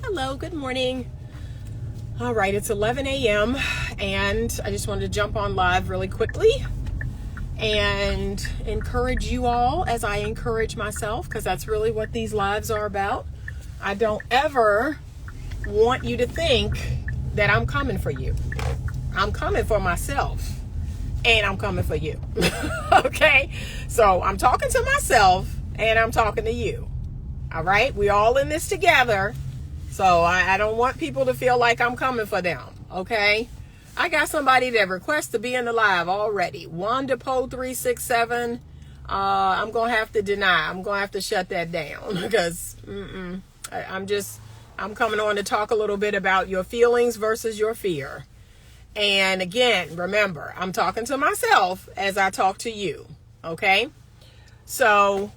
Hello, good morning. All right, it's 11 a.m. and I just wanted to jump on live really quickly and encourage you all as I encourage myself, because that's really what these lives are about. I don't ever want you to think that I'm coming for you. I'm coming for myself and I'm coming for you. Okay? So I'm talking to myself and I'm talking to you. All right? We all in this together. So I don't want people to feel like I'm coming for them, okay? I got somebody that requests to be in the live already. Wanda Poe 367. I'm going to have to deny. I'm going to have to shut that down because I'm coming on to talk a little bit about your feelings versus your fear. And again, remember, I'm talking to myself as I talk to you, okay? So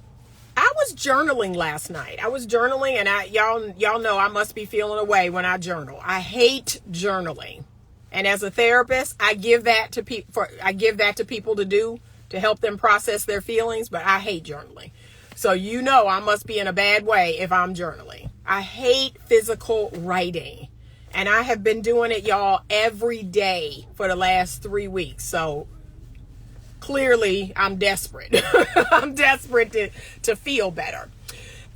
I was journaling last night. I was journaling, and y'all know I must be feeling away when I journal. I hate journaling, and as a therapist, I give that to people to do to help them process their feelings. But I hate journaling, so you know I must be in a bad way if I'm journaling. I hate physical writing, and I have been doing it, y'all, every day for the last 3 weeks. So clearly, I'm desperate. I'm desperate to feel better.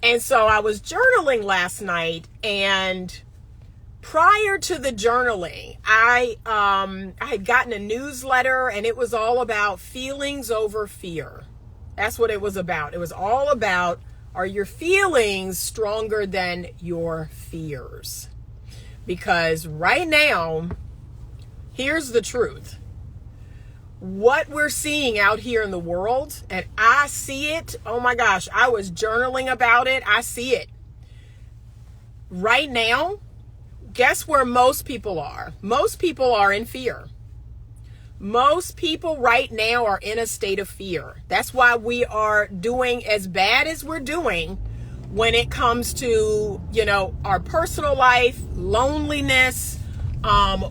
And so I was journaling last night, and prior to the journaling, I had gotten a newsletter, and it was all about feelings over fear. That's what it was about. It was all about, are your feelings stronger than your fears? Because right now, here's the truth. What we're seeing out here in the world, and I see it. Oh my gosh, I was journaling about it. I see it. Right now, guess where most people are? Most people are in fear. Most people right now are in a state of fear. That's why we are doing as bad as we're doing when it comes to, our personal life, loneliness,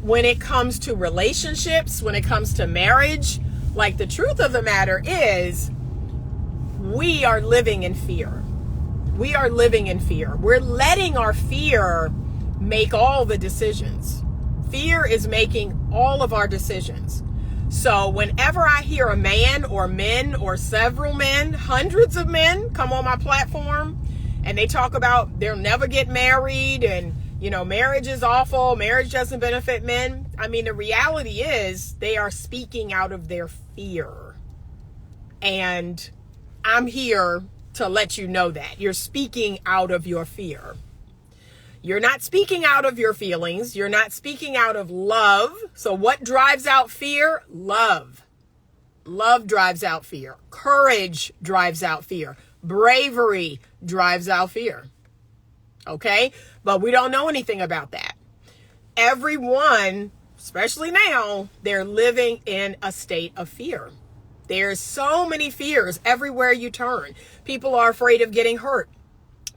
when it comes to relationships, when it comes to marriage. Like, the truth of the matter is, we are living in fear. We are living in fear. We're letting our fear make all the decisions. Fear is making all of our decisions. So whenever I hear a man or men or several men, hundreds of men come on my platform and they talk about they'll never get married and marriage is awful. Marriage doesn't benefit men. I mean, the reality is they are speaking out of their fear. And I'm here to let you know that. You're speaking out of your fear. You're not speaking out of your feelings. You're not speaking out of love. So what drives out fear? Love. Love drives out fear. Courage drives out fear. Bravery drives out fear. Okay? But we don't know anything about that. Everyone, especially now, they're living in a state of fear. There's so many fears everywhere you turn. People are afraid of getting hurt.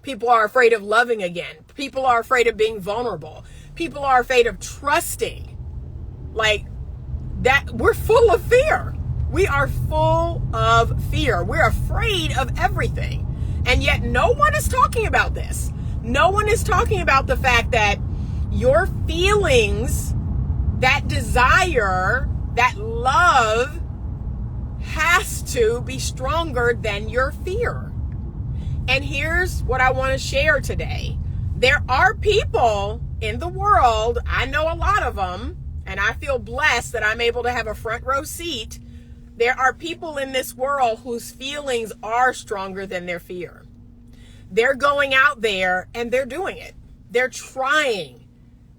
People are afraid of loving again. People are afraid of being vulnerable. People are afraid of trusting. Like that, we're full of fear. We are full of fear. We're afraid of everything. And yet no one is talking about this. No one is talking about the fact that your feelings, that desire, that love has to be stronger than your fear. And here's what I want to share today. There are people in the world, I know a lot of them, and I feel blessed that I'm able to have a front row seat. There are people in this world whose feelings are stronger than their fear. They're going out there and they're doing it. They're trying.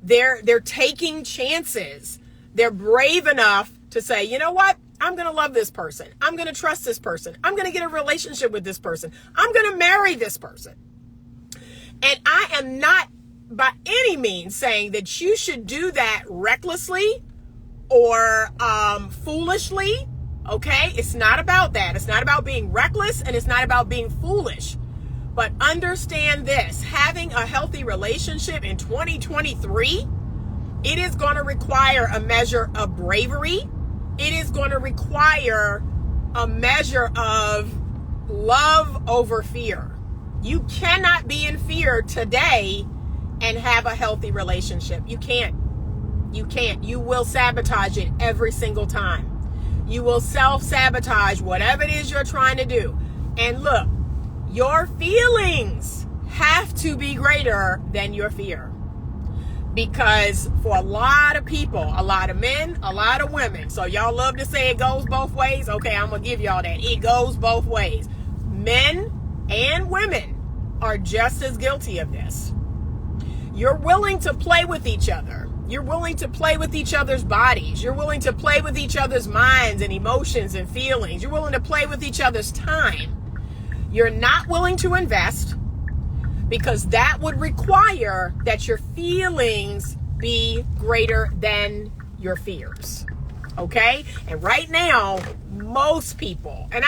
They're taking chances. They're brave enough to say, you know what? I'm going to love this person. I'm going to trust this person. I'm going to get a relationship with this person. I'm going to marry this person. And I am not by any means saying that you should do that recklessly or foolishly. Okay? It's not about that. It's not about being reckless, and it's not about being foolish. But understand this, having a healthy relationship in 2023, it is going to require a measure of bravery. It is going to require a measure of love over fear. You cannot be in fear today and have a healthy relationship. You can't. You can't. You will sabotage it every single time. You will self-sabotage whatever it is you're trying to do. And look, your feelings have to be greater than your fear. Because for a lot of people, a lot of men, a lot of women, so y'all love to say it goes both ways. Okay, I'm going to give y'all that. It goes both ways. Men and women are just as guilty of this. You're willing to play with each other. You're willing to play with each other's bodies. You're willing to play with each other's minds and emotions and feelings. You're willing to play with each other's time. You're not willing to invest because that would require that your feelings be greater than your fears. Okay? And right now, most people, and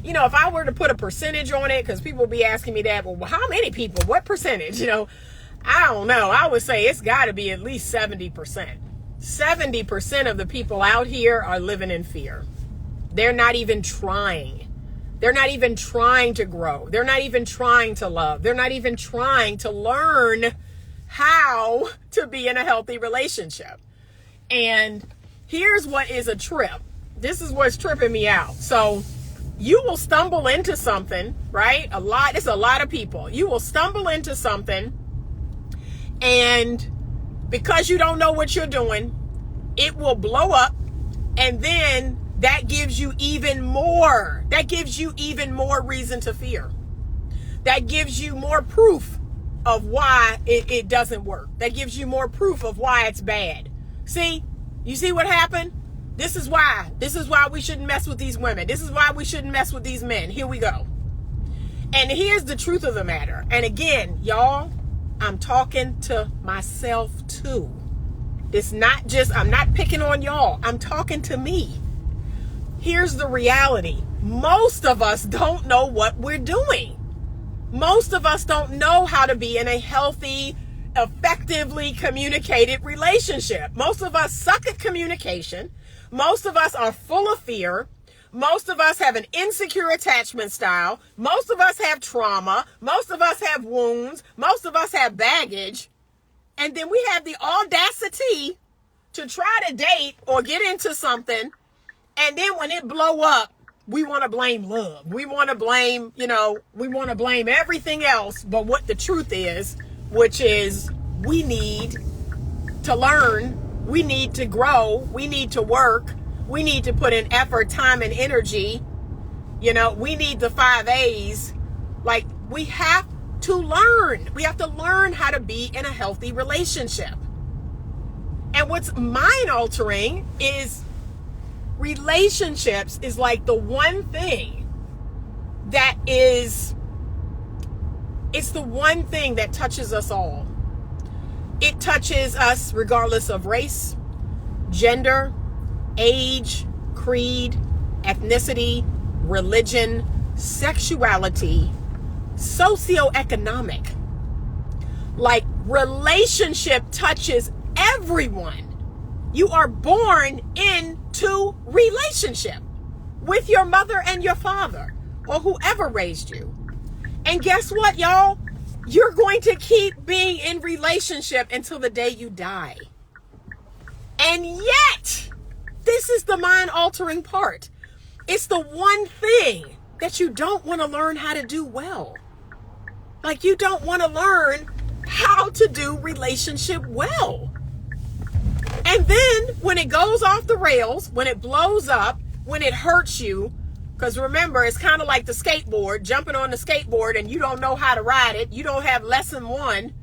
if I were to put a percentage on it, because people be asking me that, well, how many people? What percentage? I don't know. I would say it's got to be at least 70%. 70% of the people out here are living in fear. They're not even trying. They're not even trying to grow. They're not even trying to love. They're not even trying to learn how to be in a healthy relationship. And here's what is a trip. This is what's tripping me out. So you will stumble into something, right? It's a lot of people. You will stumble into something, and because you don't know what you're doing, it will blow up, and then that gives you even more. That gives you even more reason to fear. That gives you more proof of why it doesn't work. That gives you more proof of why it's bad. See? You see what happened? This is why. This is why we shouldn't mess with these women. This is why we shouldn't mess with these men. Here we go. And here's the truth of the matter. And again, y'all, I'm talking to myself too. It's not just, I'm not picking on y'all. I'm talking to me. Here's the reality. Most of us don't know what we're doing. Most of us don't know how to be in a healthy, effectively communicated relationship. Most of us suck at communication. Most of us are full of fear. Most of us have an insecure attachment style. Most of us have trauma. Most of us have wounds. Most of us have baggage. And then we have the audacity to try to date or get into something. And then when it blow up, we want to blame love. We want to blame, we want to blame everything else but what the truth is, which is we need to learn. We need to grow. We need to work. We need to put in effort, time, and energy. We need the 5 A's. Like, we have to learn. We have to learn how to be in a healthy relationship. And what's mind altering is relationships is like the one thing that it's the one thing that touches us all. It touches us regardless of race, gender, age, creed, ethnicity, religion, sexuality, socioeconomic. Like, relationship touches everyone. You are born into relationship with your mother and your father or whoever raised you. And guess what, y'all? You're going to keep being in relationship until the day you die. And yet, this is the mind-altering part. It's the one thing that you don't want to learn how to do well. Like, you don't want to learn how to do relationship well. And then when it goes off the rails, when it blows up, when it hurts you, because remember, it's kind of like the skateboard, jumping on the skateboard and you don't know how to ride it. You don't have lesson 1.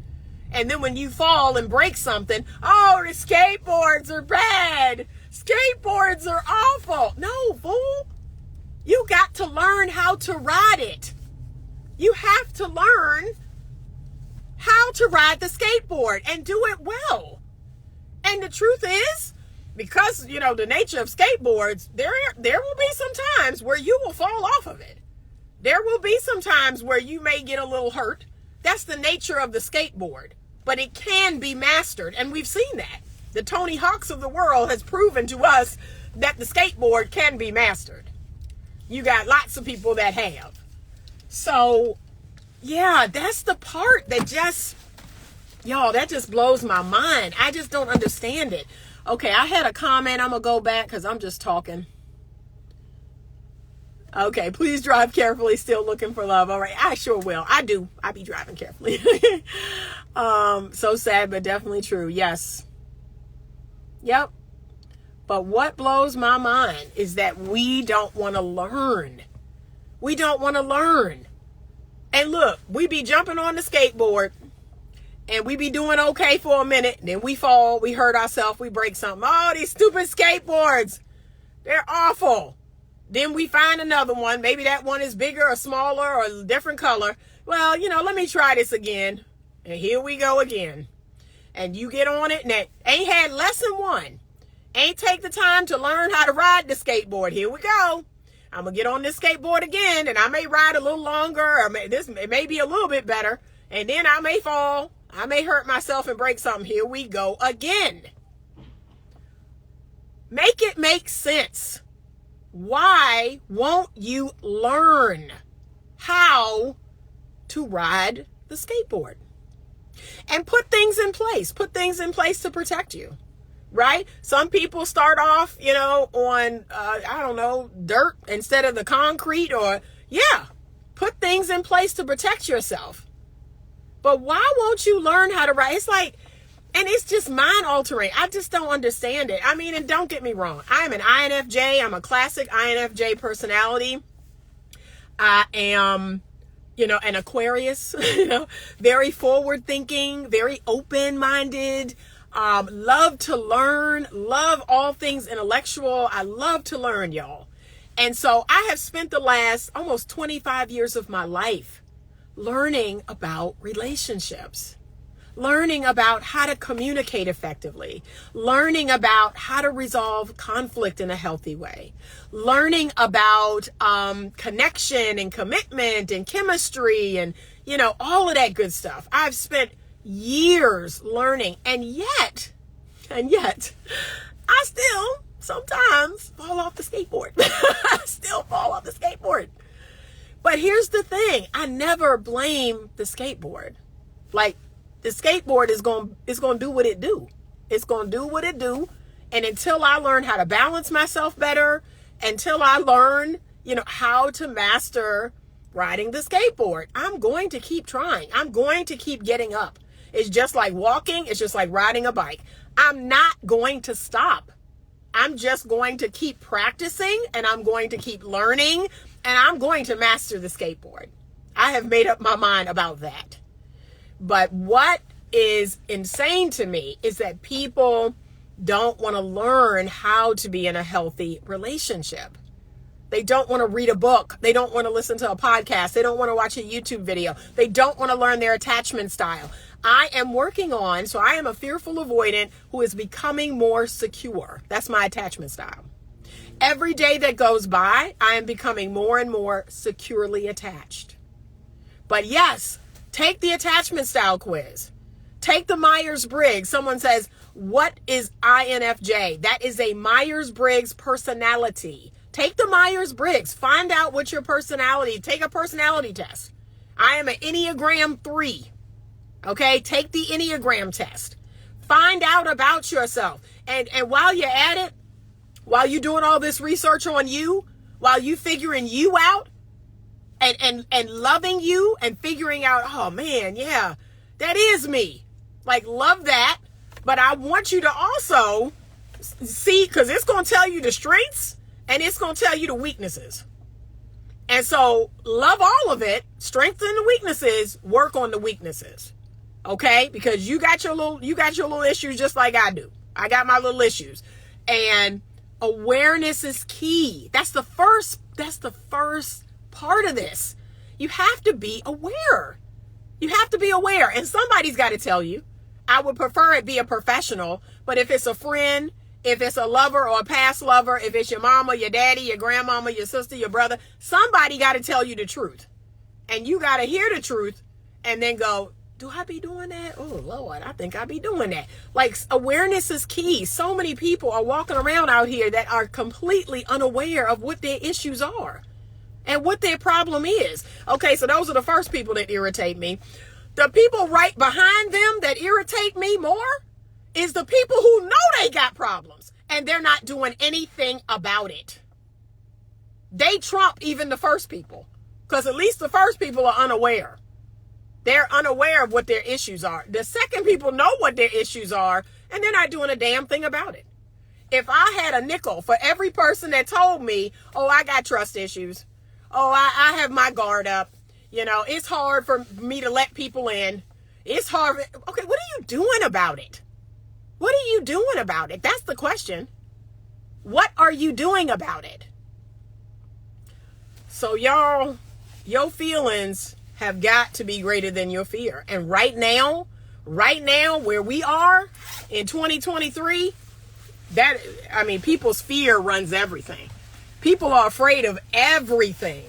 And then when you fall and break something, oh, the skateboards are bad. Skateboards are awful. No, fool. You got to learn how to ride it. You have to learn how to ride the skateboard and do it well. And the truth is, because, the nature of skateboards, there will be some times where you will fall off of it. There will be some times where you may get a little hurt. That's the nature of the skateboard. But it can be mastered, and we've seen that. The Tony Hawks of the world has proven to us that the skateboard can be mastered. You got lots of people that have. So, yeah, that's the part that just, Y'all, that just blows my mind. I just don't understand it. Okay, I had a comment. I'm going to go back because I'm just talking. Okay, please drive carefully. Still looking for love. All right, I sure will. I do. I be driving carefully. So sad, but definitely true. Yes. Yep. But what blows my mind is that we don't want to learn. We don't want to learn. And look, we be jumping on the skateboard and we be doing okay for a minute. Then we fall, we hurt ourselves, we break something. Oh, these stupid skateboards. They're awful. Then we find another one. Maybe that one is bigger or smaller or a different color. Well, let me try this again. And here we go again. And you get on it and that ain't had lesson one. Ain't take the time to learn how to ride the skateboard. Here we go. I'm going to get on this skateboard again, and I may ride a little longer, or it may be a little bit better, and then I may fall. I may hurt myself and break something. Here we go again. Make it make sense. Why won't you learn how to ride the skateboard? And put things in place. Put things in place to protect you. Right? Some people start off, on, dirt instead of the concrete put things in place to protect yourself. But why won't you learn how to ride? It's like, and it's just mind altering. I just don't understand it. I mean, and don't get me wrong. I'm an INFJ. I'm a classic INFJ personality. I am, an Aquarius, very forward thinking, very open minded. Love to learn, love all things intellectual. I love to learn, y'all. And so I have spent the last almost 25 years of my life learning about relationships, learning about how to communicate effectively, learning about how to resolve conflict in a healthy way, learning about connection and commitment and chemistry and, all of that good stuff. I've spent years learning, and yet I still sometimes fall off the skateboard. I still fall off the skateboard. But here's the thing, I never blame the skateboard. Like, the skateboard is going to do what it do. It's going to do what it do. And until I learn how to balance myself better, until I learn, how to master riding the skateboard, I'm going to keep trying. I'm going to keep getting up. It's just like walking. It's just like riding a bike. I'm not going to stop. I'm just going to keep practicing, and I'm going to keep learning, and I'm going to master the skateboard. I have made up my mind about that. But what is insane to me is that people don't want to learn how to be in a healthy relationship. They don't want to read a book. They don't want to listen to a podcast. They don't want to watch a YouTube video. They don't want to learn their attachment style. I am working on, so I am a fearful avoidant who is becoming more secure. That's my attachment style. Every day that goes by, I am becoming more and more securely attached. But yes, take the attachment style quiz. Take the Myers-Briggs. Someone says, what is INFJ? That is a Myers-Briggs personality. Take the Myers-Briggs. Find out what your personality, take a personality test. I am an Enneagram 3. Okay, take the Enneagram test. Find out about yourself. And while you're at it, while you're doing all this research on you, while you figuring you out and loving you and figuring out, oh man, yeah, that is me. Like, love that. But I want you to also see, because it's going to tell you the strengths and it's going to tell you the weaknesses. And so love all of it, strengthen the weaknesses, work on the weaknesses. Okay? Because you got your little issues just like I do. I got my little issues. And awareness is key. That's the first part of this. You have to be aware. You have to be aware. And somebody's got to tell you. I would prefer it be a professional, but if it's a friend, if it's a lover or a past lover, if it's your mama, your daddy, your grandmama, your sister, your brother, somebody got to tell you the truth. And you got to hear the truth and then go, do I be doing that? Oh, Lord, I think I be doing that. Like, awareness is key. So many people are walking around out here that are completely unaware of what their issues are and what their problem is. Okay, so those are the first people that irritate me. The people right behind them that irritate me more is the people who know they got problems and they're not doing anything about it. They trump even the first people, because at least the first people are unaware. They're unaware of what their issues are. The second people know what their issues are, and they're not doing a damn thing about it. If I had a nickel for every person that told me, oh, I got trust issues. Oh, I have my guard up. You know, it's hard for me to let people in. It's hard. Okay, what are you doing about it? What are you doing about it? That's the question. What are you doing about it? So y'all, your feelings have got to be greater than your fear. And right now where we are in 2023, people's fear runs everything. People are afraid of everything.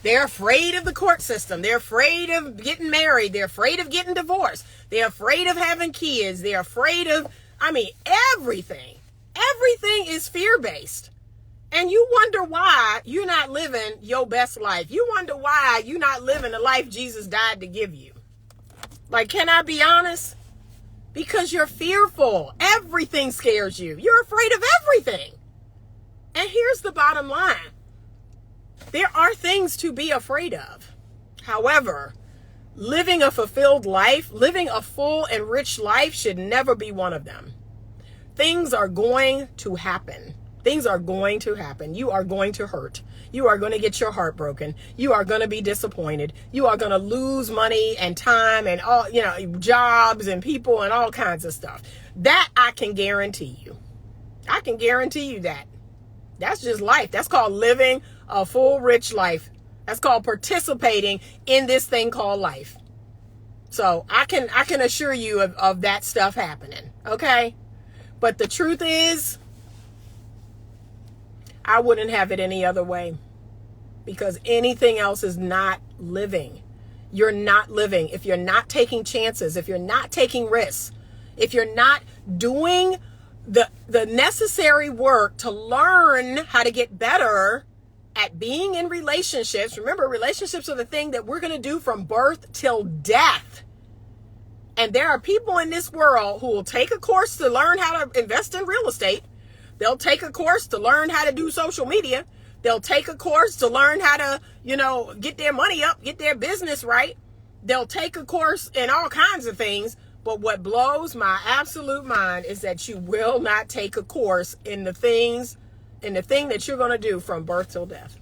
They're afraid of the court system. They're afraid of getting married. They're afraid of getting divorced. They're afraid of having kids. They're afraid of, everything. Everything is fear-based. And you wonder why you're not living your best life. You wonder why you're not living the life Jesus died to give you. Like, can I be honest? Because you're fearful. Everything scares you. You're afraid of everything. And here's the bottom line. There are things to be afraid of. However, living a fulfilled life, living a full and rich life should never be one of them. Things are going to happen. Things are going to happen. You are going to hurt. You are going to get your heart broken. You are going to be disappointed. You are going to lose money and time and all, jobs and people and all kinds of stuff. That I can guarantee you. I can guarantee you that. That's just life. That's called living a full, rich life. That's called participating in this thing called life. So I can assure you of that stuff happening. Okay. But the truth is, I wouldn't have it any other way, because anything else is not living. You're not living. If you're not taking chances, if you're not taking risks, if you're not doing the necessary work to learn how to get better at being in relationships. Remember, relationships are the thing that we're going to do from birth till death. And there are people in this world who will take a course to learn how to invest in real estate. They'll take a course to learn how to do social media. They'll take a course to learn how to, get their money up, get their business right. They'll take a course in all kinds of things. But what blows my absolute mind is that you will not take a course in the thing that you're going to do from birth till death.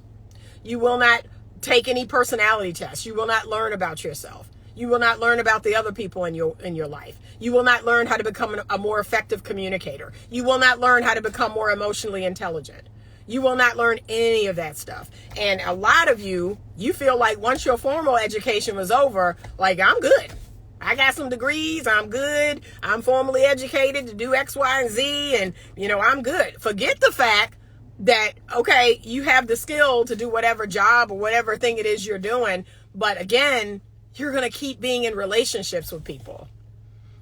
You will not take any personality tests. You will not learn about yourself. You will not learn about the other people in your life. You will not learn how to become a more effective communicator. You will not learn how to become more emotionally intelligent. You will not learn any of that stuff. And a lot of you feel like once your formal education was over, like, I'm good. I got some degrees. I'm good. I'm formally educated to do X, Y, and Z. And, I'm good. Forget the fact that, okay, you have the skill to do whatever job or whatever thing it is you're doing. But again, you're going to keep being in relationships with people.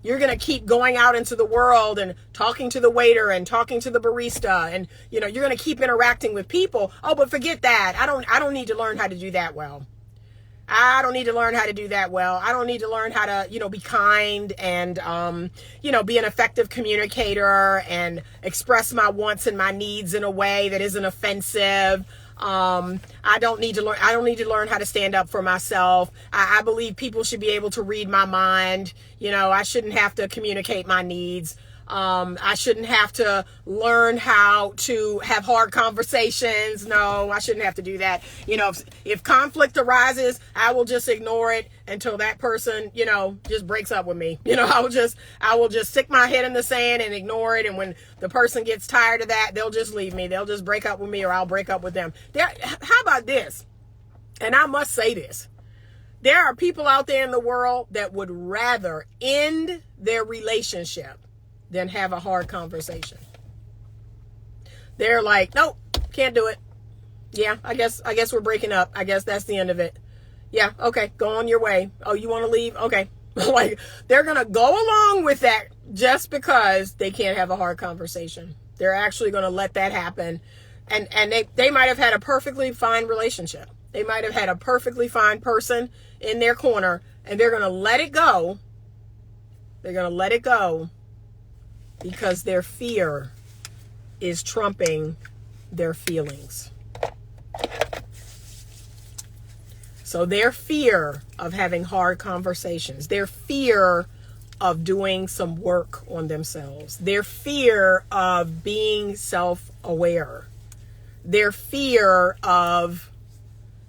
You're going to keep going out into the world and talking to the waiter and talking to the barista. And, you're going to keep interacting with people. Oh, but forget that. I don't need to learn how to do that well. I don't need to learn how to do that well. I don't need to learn how to, be kind and, be an effective communicator and express my wants and my needs in a way that isn't offensive. I don't need to learn how to stand up for myself. I believe people should be able to read my mind. I shouldn't have to communicate my needs. I shouldn't have to learn how to have hard conversations. No, I shouldn't have to do that. If conflict arises, I will just ignore it until that person, just breaks up with me. I will just stick my head in the sand and ignore it. And when the person gets tired of that, they'll just leave me. They'll just break up with me, or I'll break up with them. How about this? And I must say this. There are people out there in the world that would rather end their relationship than have a hard conversation. They're like, nope, can't do it. Yeah, I guess we're breaking up. I guess that's the end of it. Yeah, okay, go on your way. Oh, you want to leave? Okay. Like, they're going to go along with that just because they can't have a hard conversation. They're actually going to let that happen. And they might have had a perfectly fine relationship. They might have had a perfectly fine person in their corner, And they're going to let it go. They're going to let it go because their fear is trumping their feelings. So their fear of having hard conversations, their fear of doing some work on themselves, their fear of being self-aware, their fear of,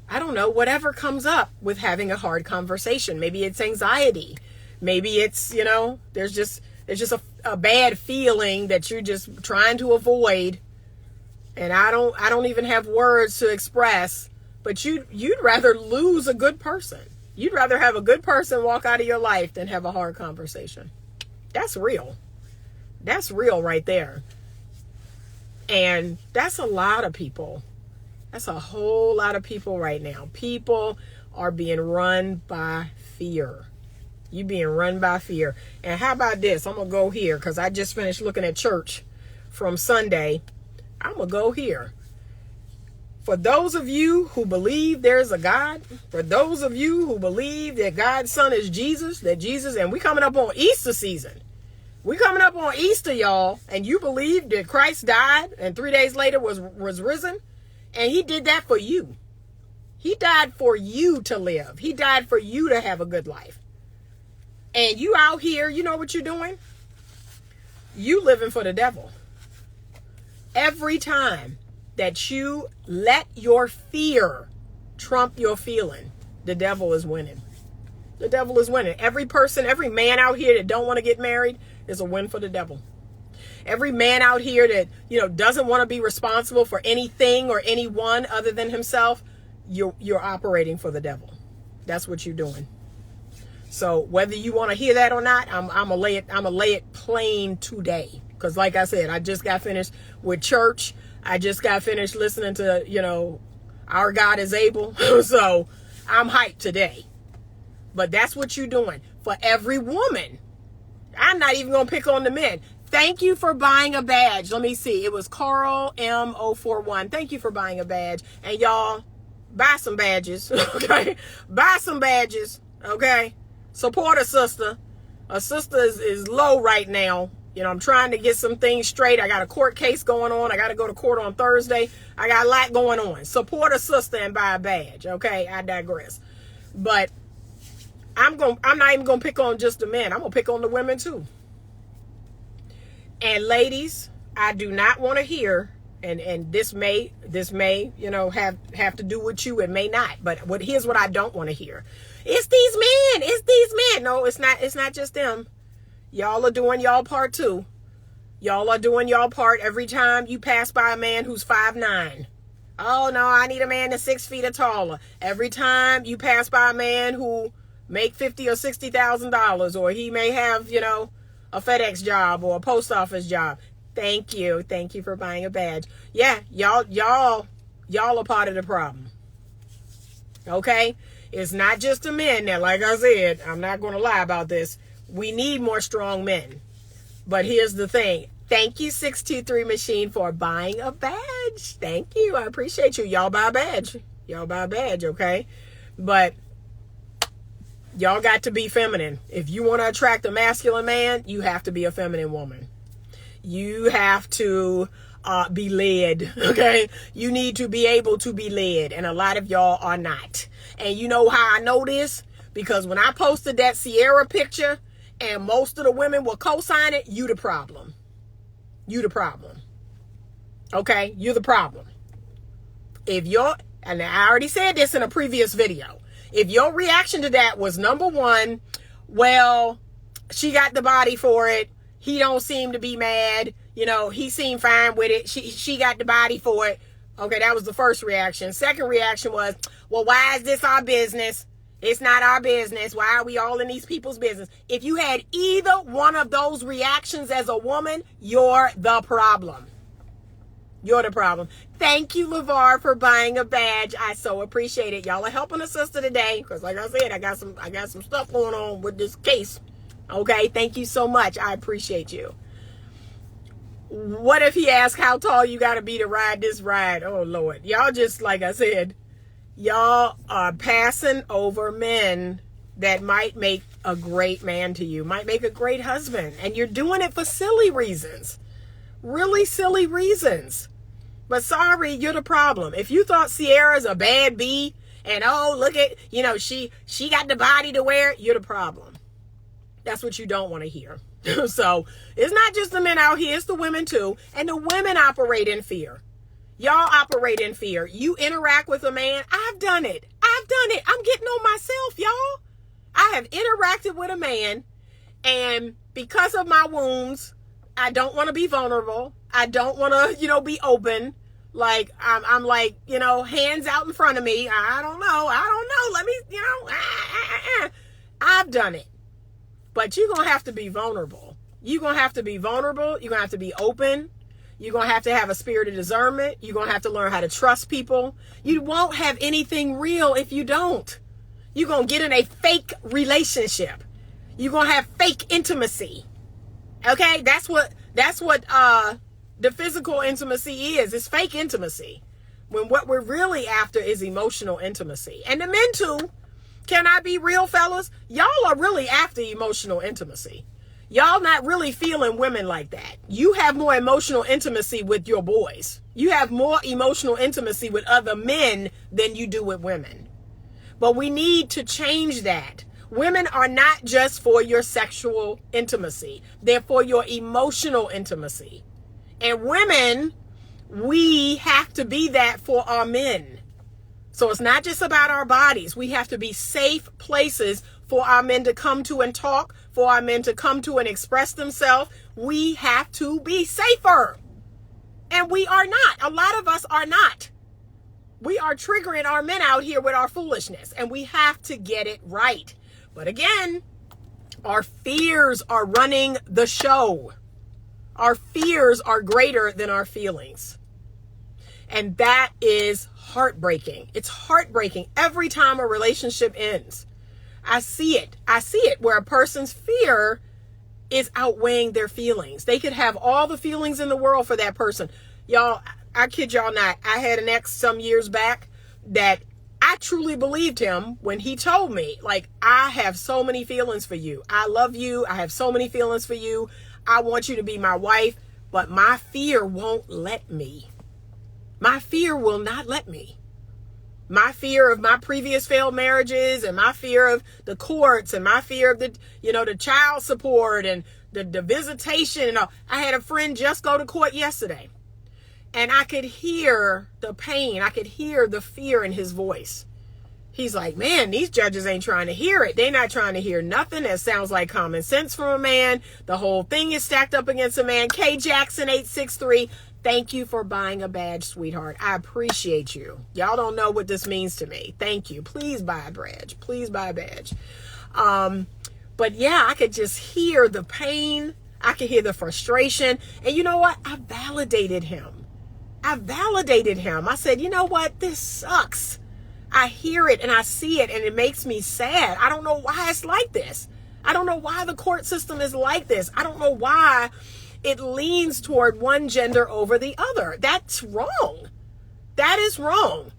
I don't know, whatever comes up with having a hard conversation. Maybe it's anxiety. Maybe it's, there's just a bad feeling that you're just trying to avoid. And I don't even have words to express, but you'd rather lose a good person. You'd rather have a good person walk out of your life than have a hard conversation. That's real. That's real right there. And that's a lot of people. That's a whole lot of people right now. People are being run by fear. You being run by fear. And how about this? I'm going to go here because I just finished looking at church from Sunday. I'm going to go here. For those of you who believe there's a God, for those of you who believe that God's son is Jesus, and we coming up on Easter season. We coming up on Easter, y'all, and you believe that Christ died and 3 days later was risen, and he did that for you. He died for you to live. He died for you to have a good life. And you out here, you know what you're doing? You living for the devil. Every time that you let your fear trump your feeling, the devil is winning. The devil is winning. Every person, every man out here that don't want to get married is a win for the devil. Every man out here that, doesn't want to be responsible for anything or anyone other than himself, you're operating for the devil. That's what you're doing. So whether you want to hear that or not, I'm gonna lay it plain today. Because like I said, I just got finished with church. I just got finished listening to, Our God is Able. So I'm hyped today. But that's what you're doing. For every woman. I'm not even going to pick on the men. Thank you for buying a badge. Let me see. It was Carl M041. Thank you for buying a badge. And y'all, buy some badges. Okay? Buy some badges. Okay? Support a sister. A sister is low right now. I'm trying to get some things straight. I got a court case going on. I got to go to court on Thursday. I got a lot going on. Support a sister and buy a badge. Okay, I digress. But I'm not even going to pick on just the men. I'm going to pick on the women too. And ladies, I do not want to hear, and this may, have to do with you. It may not. But here's what I don't want to hear. It's these men. It's these men. No, it's not just them. Y'all are doing y'all part too. Y'all are doing y'all part every time you pass by a man who's 5'9". Oh no, I need a man that's 6 feet or taller. Every time you pass by a man who make $50,000 or $60,000, or he may have, a FedEx job or a post office job. Thank you for buying a badge. Yeah, y'all are part of the problem. Okay, it's not just the men now. Like I said, I'm not going to lie about this. We need more strong men. But here's the thing. Thank you, 623 Machine, for buying a badge. Thank you. I appreciate you. Y'all buy a badge. Okay? But y'all got to be feminine. If you want to attract a masculine man, you have to be a feminine woman. You have to be led. Okay? You need to be able to be led. And a lot of y'all are not. And you know how I know this? Because when I posted that Sierra picture, and most of the women will co-sign it, you the problem. You the problem. Okay? You're the problem. And I already said this in a previous video. If your reaction to that was, number one, well, she got the body for it. He don't seem to be mad. He seemed fine with it. She got the body for it. Okay, that was the first reaction. Second reaction was, well, why is this our business? It's not our business. Why are we all in these people's business? If you had either one of those reactions as a woman, you're the problem. You're the problem. Thank you, LeVar, for buying a badge. I so appreciate it. Y'all are helping a sister today. Because like I said, I got some stuff going on with this case. Okay, thank you so much. I appreciate you. What if he asked how tall you got to be to ride this ride? Oh, Lord. Y'all just, like I said, y'all are passing over men that might make a great man to you, might make a great husband, and you're doing it for silly reasons, really silly reasons. But sorry, you're the problem. If you thought Sierra's a bad bee and, oh, look at, she got the body to wear it, you're the problem. That's what you don't want to hear. So it's not just the men out here, it's the women too. And the women operate in fear. Y'all operate in fear. You interact with a man. I've done it. I'm getting on myself, y'all. I have interacted with a man, and because of my wounds, I don't want to be vulnerable. I don't want to, be open. Like, I'm like, hands out in front of me. I don't know. Let me, I've done it. But you're going to have to be vulnerable. You're going to have to be vulnerable. You're going to have to be open. You're going to have a spirit of discernment. You're going to have to learn how to trust people. You won't have anything real if you don't. You're going to get in a fake relationship. You're going to have fake intimacy. Okay? That's what the physical intimacy is. It's fake intimacy. When what we're really after is emotional intimacy. And the men too. Can I be real, fellas? Y'all are really after emotional intimacy. Y'all not really feeling women like that. You have more emotional intimacy with your boys. You have more emotional intimacy with other men than you do with women. But we need to change that. Women are not just for your sexual intimacy. They're for your emotional intimacy. And women, we have to be that for our men. So it's not just about our bodies. We have to be safe places for our men to come to and talk, for our men to come to and express themselves. We have to be safer. And we are not. A lot of us are not. We are triggering our men out here with our foolishness, and we have to get it right. But again, our fears are running the show. Our fears are greater than our feelings. And that is heartbreaking. It's heartbreaking every time a relationship ends. I see it. Where a person's fear is outweighing their feelings. They could have all the feelings in the world for that person. Y'all, I kid y'all not. I had an ex some years back that I truly believed him when he told me, like, I have so many feelings for you. I love you. I have so many feelings for you. I want you to be my wife, but my fear won't let me. My fear will not let me. My fear of my previous failed marriages, and my fear of the courts, and my fear of the child support and the visitation and all. I had a friend just go to court yesterday, and I could hear the pain. I could hear the fear in his voice. He's like, man, these judges ain't trying to hear it. They're not trying to hear nothing that sounds like common sense from a man. The whole thing is stacked up against a man. K Jackson 863. Thank you for buying a badge, sweetheart. I appreciate you. Y'all don't know what this means to me. Thank you. Please buy a badge. Please buy a badge. But yeah, I could just hear the pain. I could hear the frustration. And you know what? I validated him. I said, you know what? This sucks. I hear it and I see it, and it makes me sad. I don't know why it's like this. I don't know why the court system is like this. I don't know why it leans toward one gender over the other. That's wrong. That is wrong.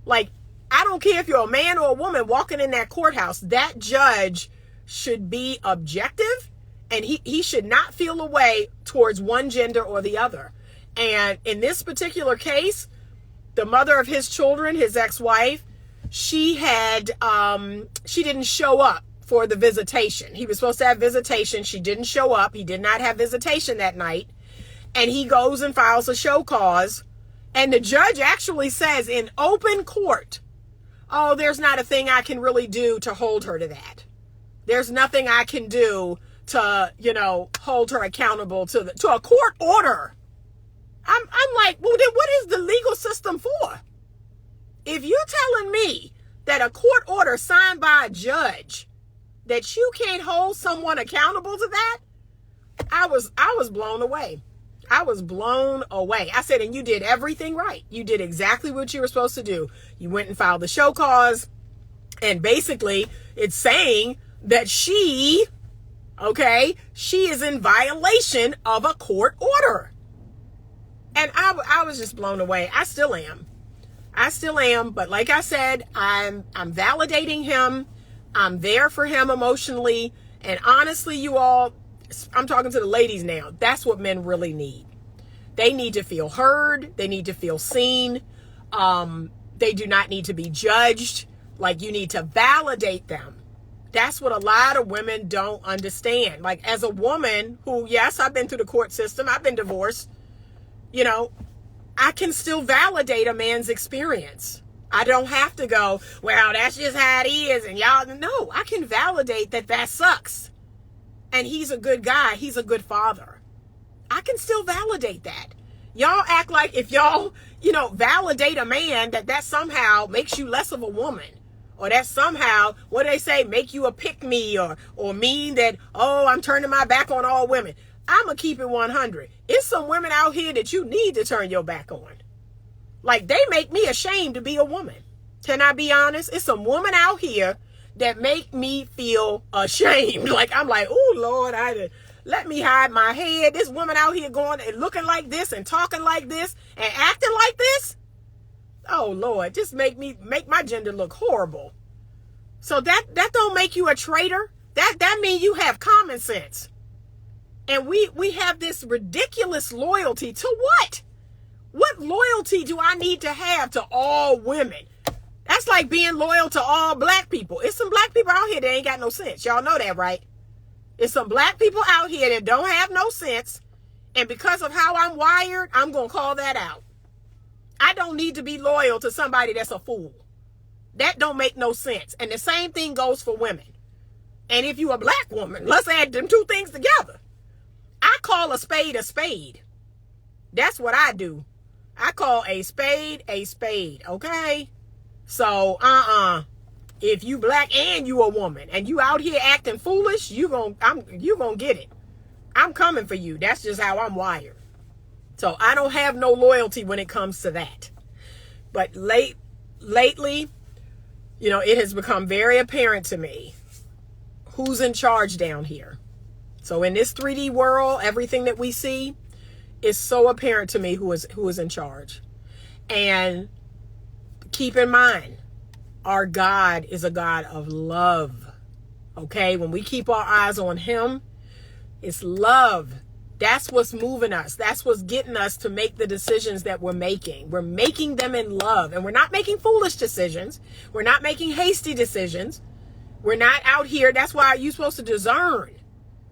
Like, I don't care if you're a man or a woman walking in that courthouse, that judge should be objective, and he should not feel a way towards one gender or the other. And in this particular case, the mother of his children, his ex-wife, she didn't show up for the visitation. He was supposed to have visitation. She didn't show up. He did not have visitation that night. And he goes and files a show cause. And the judge actually says in open court, oh, there's not a thing I can really do to hold her to that. There's nothing I can do to, hold her accountable to a court order. I'm like, well, then what is the legal system for? If you're telling me that a court order signed by a judge, that you can't hold someone accountable to that, I was blown away. I was blown away. I said, and you did everything right. You did exactly what you were supposed to do. You went and filed the show cause, and basically it's saying that she is in violation of a court order. And I was just blown away. I still am. But like I said, I'm validating him. I'm there for him emotionally. And honestly, you all, I'm talking to the ladies now. That's what men really need. They need to feel heard. They need to feel seen. They do not need to be judged. Like, you need to validate them. That's what a lot of women don't understand. Like, as a woman who, yes, I've been through the court system, I've been divorced, you know, I can still validate a man's experience. I don't have to go, well, that's just how it is. And y'all, no, I can validate that sucks. And he's a good guy. He's a good father. I can still validate that. Y'all act like if y'all, validate a man, that somehow makes you less of a woman. Or that somehow, what do they say, make you a pick-me or mean that, oh, I'm turning my back on all women. I'm going to keep it 100. It's some women out here that you need to turn your back on. Like, they make me ashamed to be a woman. Can I be honest? It's some women out here that make me feel ashamed. Like, I'm like, oh, Lord, let me hide my head. This woman out here going and looking like this and talking like this and acting like this. Oh, Lord, just make my gender look horrible. So that don't make you a traitor. That means you have common sense. And we have this ridiculous loyalty to what? What loyalty do I need to have to all women? That's like being loyal to all black people. It's some black people out here that ain't got no sense. Y'all know that, right? It's some black people out here that don't have no sense. And because of how I'm wired, I'm going to call that out. I don't need to be loyal to somebody that's a fool. That don't make no sense. And the same thing goes for women. And if you a black woman, let's add them two things together. I call a spade a spade. That's what I do. I call a spade, okay? So, if you black and you a woman and you out here acting foolish, you gonna get it. I'm coming for you. That's just how I'm wired. So I don't have no loyalty when it comes to that. But lately, it has become very apparent to me who's in charge down here. So in this 3D world, everything that we see is so apparent to me who is in charge. And keep in mind, our God is a God of love. Okay? When we keep our eyes on him, it's love. That's what's moving us. That's what's getting us to make the decisions that we're making. We're making them in love. And we're not making foolish decisions. We're not making hasty decisions. We're not out here. That's why you're supposed to discern.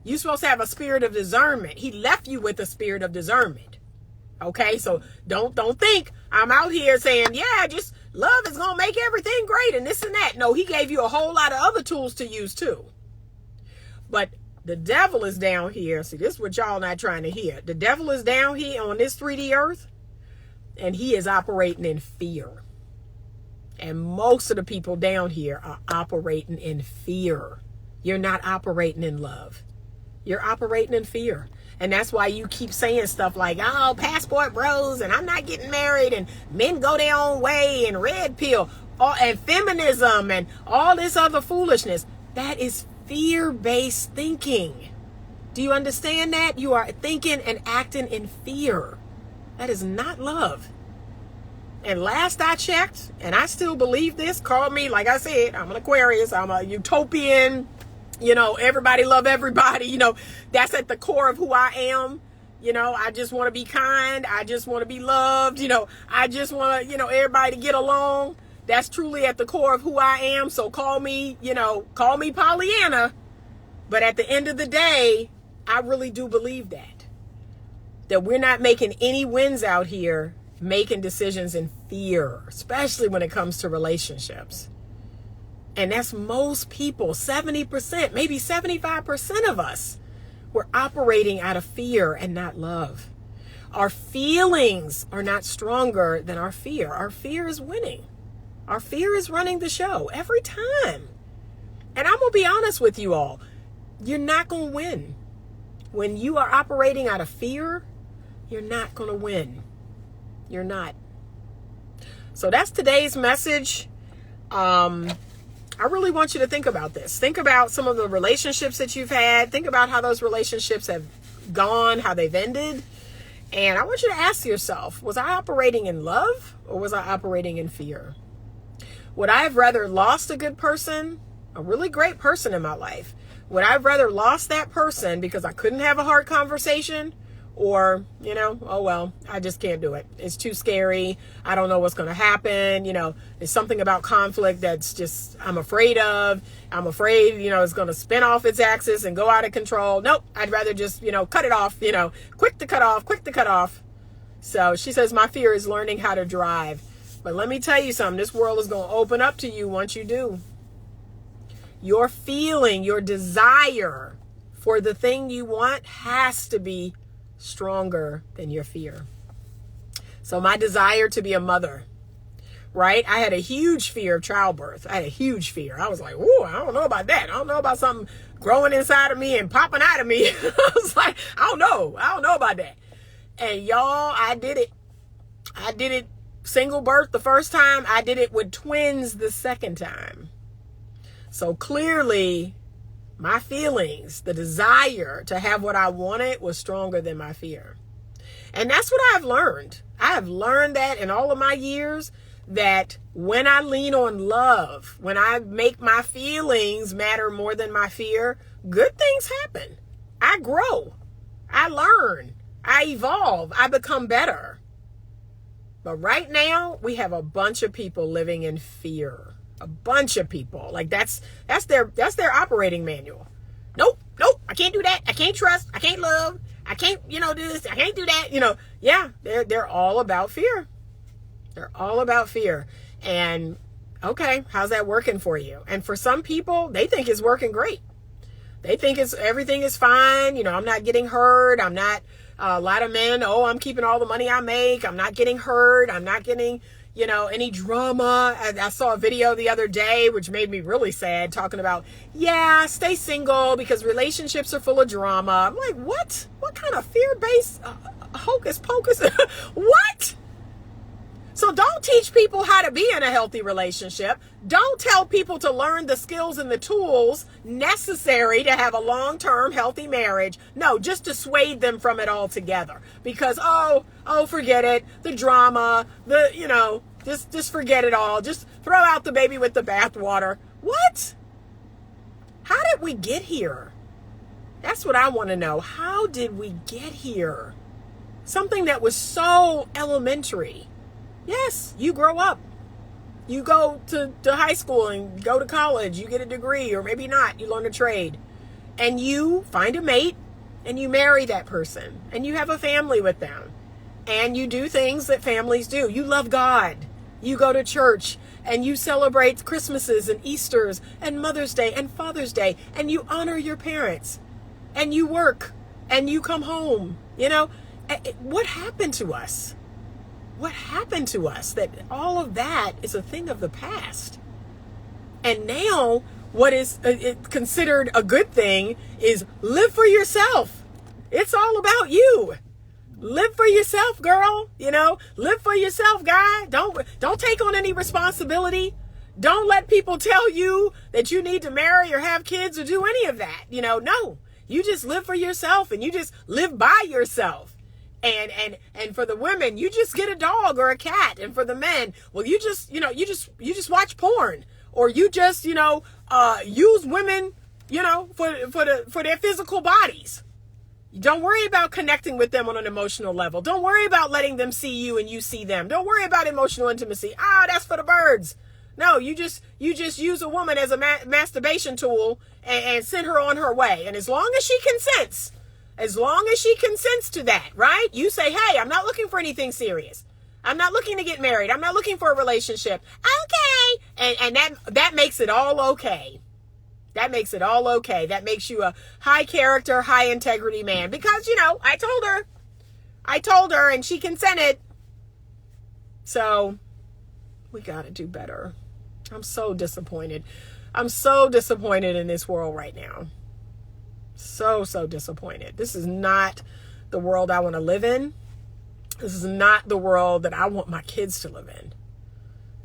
You're supposed to have a spirit of discernment. He left you with a spirit of discernment. Okay? So don't think I'm out here saying, yeah, just love is going to make everything great and this and that. No, he gave you a whole lot of other tools to use too. But the devil is down here. See, this is what y'all not trying to hear. The devil is down here on this 3D earth, and he is operating in fear. And most of the people down here are operating in fear. You're not operating in love. You're operating in fear. And that's why you keep saying stuff like, oh, passport bros, and I'm not getting married, and men go their own way, and red pill, and feminism, and all this other foolishness. That is fear-based thinking. Do you understand that? You are thinking and acting in fear. That is not love. And last I checked, and I still believe this, call me, like I said, I'm an Aquarius, I'm a utopian, everybody love everybody, that's at the core of who I am. I just want to be kind. I just want to be loved. I just want to, everybody to get along. That's truly at the core of who I am. So call me Pollyanna. But at the end of the day, I really do believe that we're not making any wins out here, making decisions in fear, especially when it comes to relationships. And that's most people, 70%, maybe 75% of us. We're operating out of fear and not love. Our feelings are not stronger than our fear. Our fear is winning. Our fear is running the show every time. And I'm going to be honest with you all. You're not going to win. When you are operating out of fear, you're not going to win. You're not. So that's today's message. I really want you to think about this. Think about some of the relationships that you've had. Think about how those relationships have gone, how they've ended. And I want you to ask yourself, was I operating in love or was I operating in fear? Would I have rather lost a good person a really great person in my life. Would I rather lost that person because I couldn't have a hard conversation? Or, oh, well, I just can't do it. It's too scary. I don't know what's going to happen. There's something about conflict that's just, I'm afraid of. I'm afraid, it's going to spin off its axis and go out of control. Nope. I'd rather just, cut it off, quick to cut off. So she says, my fear is learning how to drive. But let me tell you something. This world is going to open up to you once you do. Your feeling, your desire for the thing you want has to be stronger than your fear. So my desire to be a mother, right? I had a huge fear of childbirth. I had a huge fear. I was like, "Ooh, I don't know about that. I don't know about something growing inside of me and popping out of me." I was like, I don't know about that. And y'all, I did it single birth the first time. I did it with twins the second time. So clearly, my feelings, the desire to have what I wanted was stronger than my fear. And that's what I've learned. I have learned that in all of my years, that when I lean on love, when I make my feelings matter more than my fear, good things happen. I grow. I learn. I evolve. I become better. But right now, we have a bunch of people living in fear. A bunch of people. Like that's their operating manual. Nope, I can't do that. I can't trust. I can't love. I can't, do this. I can't do that. Yeah, they're all about fear. They're all about fear. And okay, how's that working for you? And for some people, they think it's working great. They think everything is fine. I'm not getting hurt. I'm not, a lot of men, I'm keeping all the money I make. I'm not getting hurt. I'm not getting, any drama. I saw a video the other day, which made me really sad, talking about, stay single because relationships are full of drama. I'm like, what? What kind of fear-based hocus pocus? What? So don't teach people how to be in a healthy relationship. Don't tell people to learn the skills and the tools necessary to have a long-term healthy marriage. No, just dissuade them from it altogether. Because, forget it. The drama, just forget it all. Just throw out the baby with the bathwater. What? How did we get here? That's what I want to know. How did we get here? Something that was so elementary. Yes, you grow up. You go to high school and go to college. You get a degree, or maybe not. You learn a trade. And you find a mate and you marry that person. And you have a family with them. And you do things that families do. You love God. You go to church and you celebrate Christmases and Easters and Mother's Day and Father's Day. And you honor your parents. And you work and you come home. What happened to us? What happened to us that all of that is a thing of the past? And now what is considered a good thing is live for yourself. It's all about you. Live for yourself, girl. Live for yourself, guy. Don't take on any responsibility. Don't let people tell you that you need to marry or have kids or do any of that. No, you just live for yourself and you just live by yourself. And for the women, you just get a dog or a cat. And for the men, well, you just watch porn, or you just, use women, for their physical bodies. Don't worry about connecting with them on an emotional level. Don't worry about letting them see you and you see them. Don't worry about emotional intimacy. That's for the birds. No, you just use a woman as a masturbation tool and send her on her way. And as long as she consents, to that, right? You say, hey, I'm not looking for anything serious. I'm not looking to get married. I'm not looking for a relationship. Okay. And that makes it all okay. That makes it all okay. That makes you a high character, high integrity man. Because, I told her and she consented. So we got to do better. I'm so disappointed. I'm so disappointed in this world right now. So disappointed. This is not the world I want to live in. This is not the world that I want my kids to live in.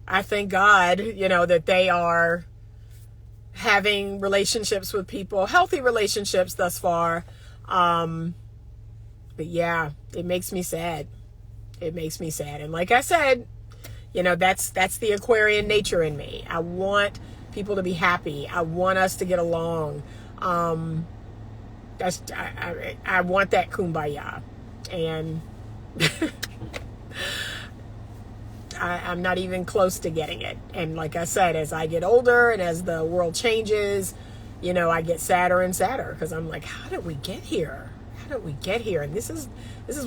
I thank God, that they are having relationships with people, healthy relationships thus far. But yeah, it makes me sad. It makes me sad. And like I said, that's the Aquarian nature in me. I want people to be happy. I want us to get along. I want that kumbaya. And I'm not even close to getting it. And like I said, as I get older and as the world changes, I get sadder and sadder, because I'm like, how did we get here? How did we get here? And this is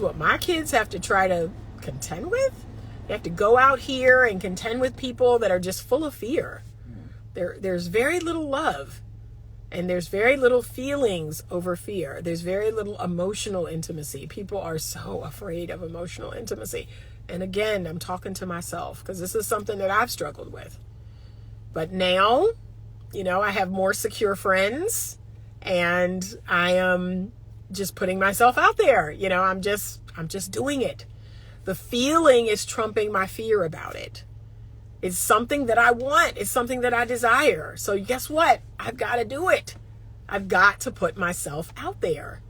what my kids have to try to contend with. They have to go out here and contend with people that are just full of fear. There's very little love, and there's very little feelings over fear. There's very little emotional intimacy. People are so afraid of emotional intimacy. And again, I'm talking to myself, because this is something that I've struggled with. But now, I have more secure friends, and I am just putting myself out there. I'm just doing it. The feeling is trumping my fear about it. It's something that I want. It's something that I desire. So guess what? I've got to do it. I've got to put myself out there,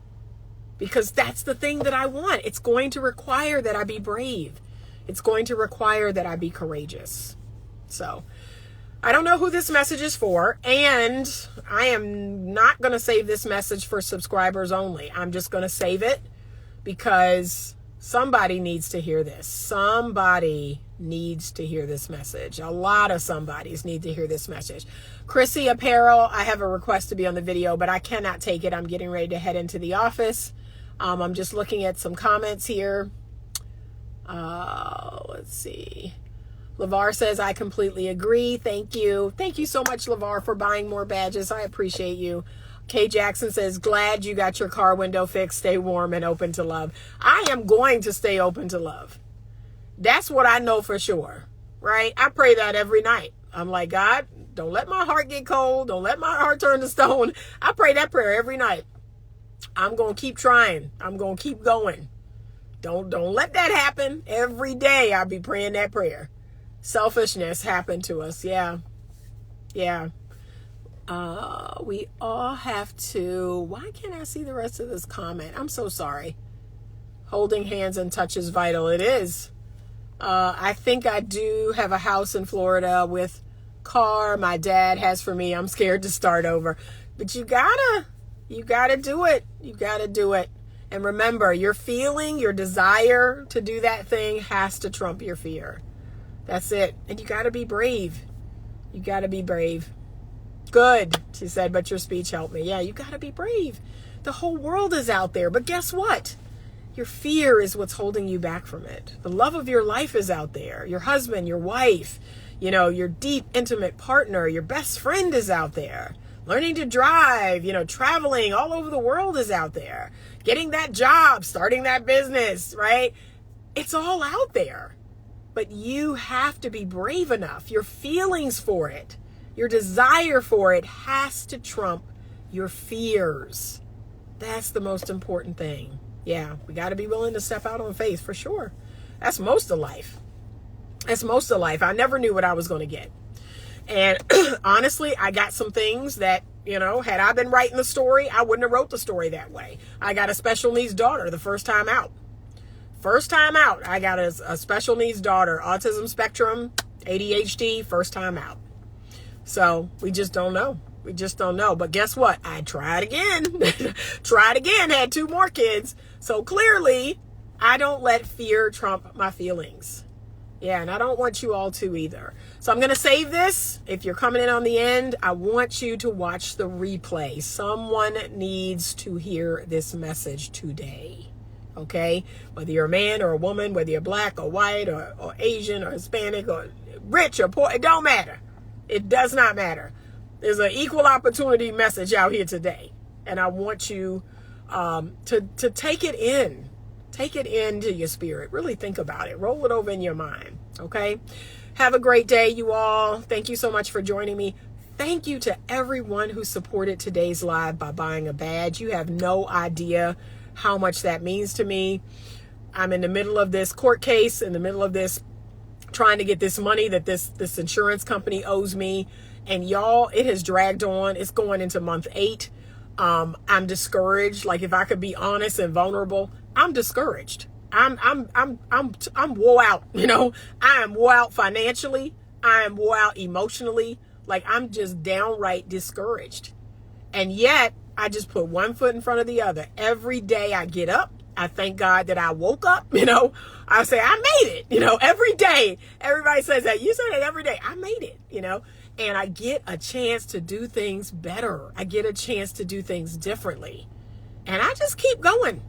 because that's the thing that I want. It's going to require that I be brave. It's going to require that I be courageous. So I don't know who this message is for, and I am not going to save this message for subscribers only. I'm just going to save it because somebody needs to hear this. Somebody needs to hear this message. A lot of somebodies need to hear this message. Chrissy Apparel, I have a request to be on the video, but I cannot take it. I'm getting ready to head into the office. I'm just looking at some comments here. Let's see. LeVar says, I completely agree. Thank you. Thank you so much, LeVar, for buying more badges. I appreciate you. Kay Jackson says, glad you got your car window fixed. Stay warm and open to love. I am going to stay open to love. That's what I know for sure, right? I pray that every night. I'm like, God, don't let my heart get cold. Don't let my heart turn to stone. I pray that prayer every night. I'm going to keep trying. I'm going to keep going. Don't let that happen. Every day I'll be praying that prayer. Selfishness happened to us. Yeah. We all have to. Why can't I see the rest of this comment? I'm so sorry. Holding hands and touch is vital. It is. I think I do have a house in Florida with car my dad has for me. I'm scared to start over. But you gotta do it. You gotta do it. And remember, your feeling, your desire to do that thing has to trump your fear. That's it. And you gotta be brave. You gotta be brave. Good, she said, but your speech helped me. Yeah, you gotta be brave. The whole world is out there, but guess what? Your fear is what's holding you back from it. The love of your life is out there. Your husband, your wife, your deep, intimate partner, your best friend is out there. Learning to drive, traveling all over the world is out there. Getting that job, starting that business, right? It's all out there. But you have to be brave enough. Your feelings for it, your desire for it has to trump your fears. That's the most important thing. Yeah, we got to be willing to step out on faith for sure. That's most of life. I never knew what I was going to get. And honestly, I got some things that, had I been writing the story, I wouldn't have wrote the story that way. I got a special needs daughter the first time out. I got a special needs daughter, autism spectrum, ADHD, first time out. So we just don't know. But guess what? I tried again, had 2 more kids. So clearly I don't let fear trump my feelings. Yeah, and I don't want you all to either. So I'm going to save this. If you're coming in on the end, I want you to watch the replay. Someone needs to hear this message today. Okay? Whether you're a man or a woman, whether you're black or white or Asian or Hispanic or rich or poor, it don't matter. It does not matter. There's an equal opportunity message out here today. And I want you to take it in. Take it into your spirit. Really think about it. Roll it over in your mind. Okay? Have a great day, you all. Thank you so much for joining me. Thank you to everyone who supported today's live by buying a badge. You have no idea how much that means to me. I'm in the middle of this court case, in the middle of this, trying to get this money that this insurance company owes me. And y'all, it has dragged on. It's going into month 8. I'm discouraged. Like, if I could be honest and vulnerable, I'm discouraged. I'm wore out, I am wore out financially. I am wore out emotionally. Like, I'm just downright discouraged. And yet, I just put one foot in front of the other. Every day I get up, I thank God that I woke up, I say, I made it, every day. Everybody says that. You say that every day. I made it, and I get a chance to do things better. I get a chance to do things differently. And I just keep going.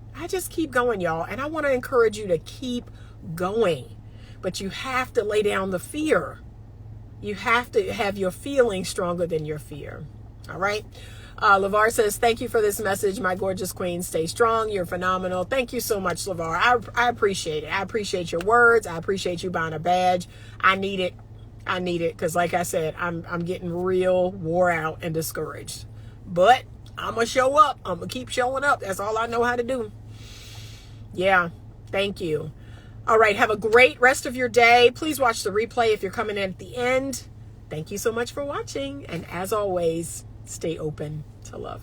Y'all. And I want to encourage you to keep going. But you have to lay down the fear. You have to have your feelings stronger than your fear. All right. LeVar says, thank you for this message, my gorgeous queen. Stay strong. You're phenomenal. Thank you so much, LeVar. I appreciate it. I appreciate your words. I appreciate you buying a badge. I need it. Because like I said, I'm getting real wore out and discouraged. But I'm going to show up. I'm going to keep showing up. That's all I know how to do. Yeah. Thank you. All right. Have a great rest of your day. Please watch the replay if you're coming in at the end. Thank you so much for watching. And as always, stay open to love.